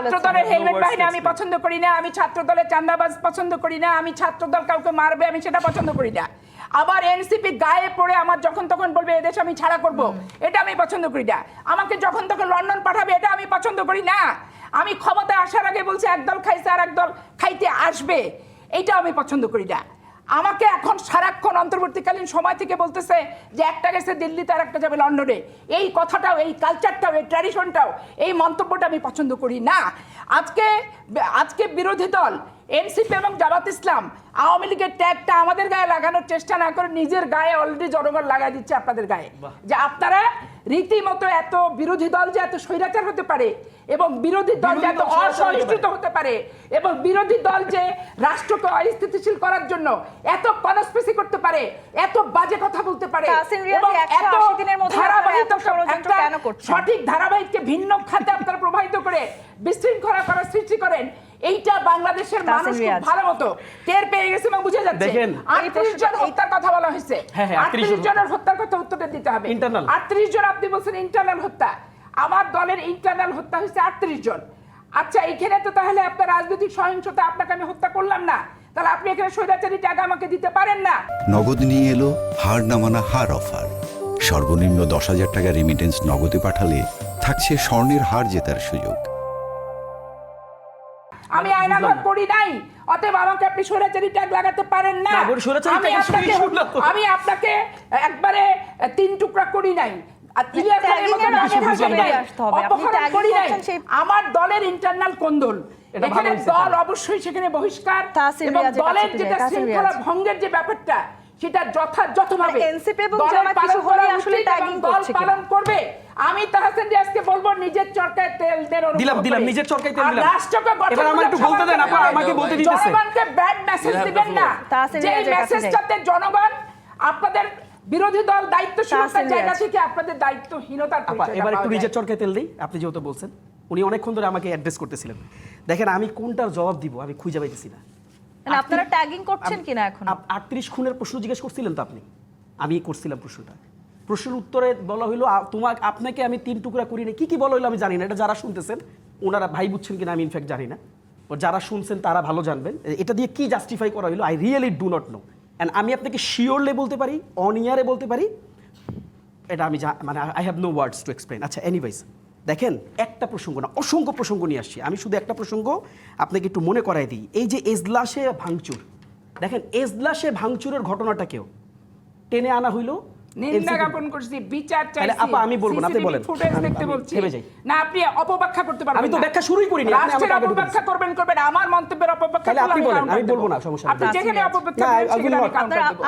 ছাত্র দলের হেলমেট বাহিনী আমি পছন্দ করি না, আমি ছাত্র দলের চাঁদাবাজ পছন্দ করি না, আমি ছাত্র দল কাউকে মারবে আমি সেটা পছন্দ করি না। আবার এনসিপি গায়ে পড়ে আমার যখন তখন বলবে এদেশ আমি ছাড়া করব, এটা আমি পছন্দ করি না। আমাকে যখন তখন লন্ডন পাঠাবে, এটা আমি পছন্দ করি না। আমি ক্ষমতায় আসার আগে বলছি একদল খাইছে আর একদল খাইতে আসবে, এইটা আমি পছন্দ করি না। আমাকে এখন সারাক্ষণ অন্তর্বর্তীকালীন সময় থেকে বলতেছে যে একটা গেছে দিল্লিতে আর একটা যাবে লন্ডনে। এই কথাটাও, এই কালচারটাও, এই ট্র্যাডিশনটাও, এই মন্তব্যটা আমি পছন্দ করি না। আজকে বিরোধী দল এনসিপি এবং জামাত ইসলাম আওয়ামী লীগের ট্যাগটা আমাদের গায়ে লাগানোর চেষ্টা না করে নিজের গায়ে অলরেডি জনগণ লাগাই দিচ্ছে আপনাদের গায়ে। যে আপনারা রীতিমতো এত বিরোধী দল যে এত স্বৈরাচার হতে পারে, এবং বিরোধী দল যে এত অসহিষ্ণুতা হতে পারে, এবং বিরোধী দল যে রাষ্ট্রকে অস্থিতিশীল করার জন্য এত কনস্পিরেসি করতে পারে, এত বাজে কথা বলতে পারে, এবং এত সঠিক ধারাবাহিককে ভিন্ন খাতে আপনারা প্রবাহিত করে বিশৃঙ্খলা করার সৃষ্টি করেন, এইটা বাংলাদেশের মানুষ খুব ভালো মতো টের পেয়ে গেছে এবং বুঝে যাচ্ছে। 38 জন হত্যার কথা বলা হয়েছে, 38 জনের হত্যার কথা উত্তরটা দিতে হবে। 38 জন আপনি বলছেন ইন্টারনাল হত্যা, আমার দলের ইন্টারনাল হত্যা হয়েছে 38 জন। আচ্ছা, এইখানে তো তাহলে আপনার রাজনৈতিক সহিংসতা, আপনাকে আমি হত্যা করলাম না, তাহলে আপনি এখানে স্বৈরাচারী টাকা আমাকে দিতে পারেন না। নগদ নিয়ে এলো হার না মানা হার অফার। সর্বনিম্ন 10,000 টাকা রেমিটেন্স নগদে পাঠালে থাকছে স্বর্ণের হার জেতার সুযোগ। আমি আয়নাঘর করি নাই, অতএব আমাকে আপনি স্বৈরাচারী ট্যাগ লাগাতে পারেন না। আমি আপনাকে একবারে 3 টুকরা করি নাই, আমার দলের ইন্টারনাল কোন্দল, এখানে দল অবশ্যই সেখানে বহিষ্কার, এবং দলের যেটা শৃঙ্খলা ভঙ্গের যে ব্যাপারটা সেটা যথাযথভাবে দল পালন করবে। আমি তাহসিন রিয়াজকে বলবো নিজের চরকায় তেল দেন, দিলাম নিজের চরকায় তেল দিলাম। রাষ্ট্রকে গঠন আমার একটু বলতে দেন, আপা আমাকে বলতে দিতেছে। জনগণকে ব্যাড মেসেজ দিবেন না, যে মেসেজটাতে জনগণ আপনাদের বিরোধী দল দায়িত্বশীলতার জায়গা থেকে আপনাদের দায়িত্বহীনতার পরিচয়। এবার একটু নিজের চরকায় তেল দেই। আপনি যেহেতু বলছেন, উনি অনেকক্ষণ ধরে আমাকে অ্যাড্রেস করতেছিলেন, দেখেন আমি কোনটার জবাব দিব আমি খুঁজে পাইতেছি না। আপনারা ট্যাগিং করছেন কিনা এখন? 38 খুনের প্রশ্ন জিজ্ঞেস করছিলেন তো আপনি, আমি করছিলাম প্রশ্নটা। প্রশ্নের উত্তরে বলা হইলো আপনাকে আমি 3 টুকরা করি না, কি বলা হইলো আমি জানি না। এটা যারা শুনতেছেন ওনারা ভাই বুঝছেন কিনা আমি ইনফ্যাক্ট জানি না, যারা শুনছেন তারা ভালো জানবেন এটা দিয়ে কি জাস্টিফাই করা হইলো। I really do not know. And আমি আপনাকে শিওরলি বলতে পারি, অন ইয়ারে বলতে পারি, এটা আমি মানে I have no words to explain. আচ্ছা, এনিওয়েজ দেখেন, একটা প্রসঙ্গ না অসংখ্য প্রসঙ্গ নিয়ে আসছি। আমি শুধু একটা প্রসঙ্গ আপনাকে একটু মনে করাই দিই। এই যে এজলাসে ভাঙচুর, দেখেন এজলাসে ভাঙচুরের ঘটনাটাকেও টেনে আনা হইলো। নিন্দা জ্ঞাপন করছি, বিচার চাইছি। আপা আমি বলবো না, আপনি বলেন। ফুটেজ দেখতে বলছি না, আপনি অপব্যাখ্যা করতে পারবেন না। আমি তো ব্যাখ্যা শুরুই করিনি, আপনি আমাকে অপব্যাখ্যা করবেন, আমার মন্তব্যের অপব্যাখ্যা আপনি বলেন, আমি বলবো না, সমস্যা নেই। আপনি যেখানে অপব্যাখ্যা করবেন সেখানে আমি কাউন্টার দেব।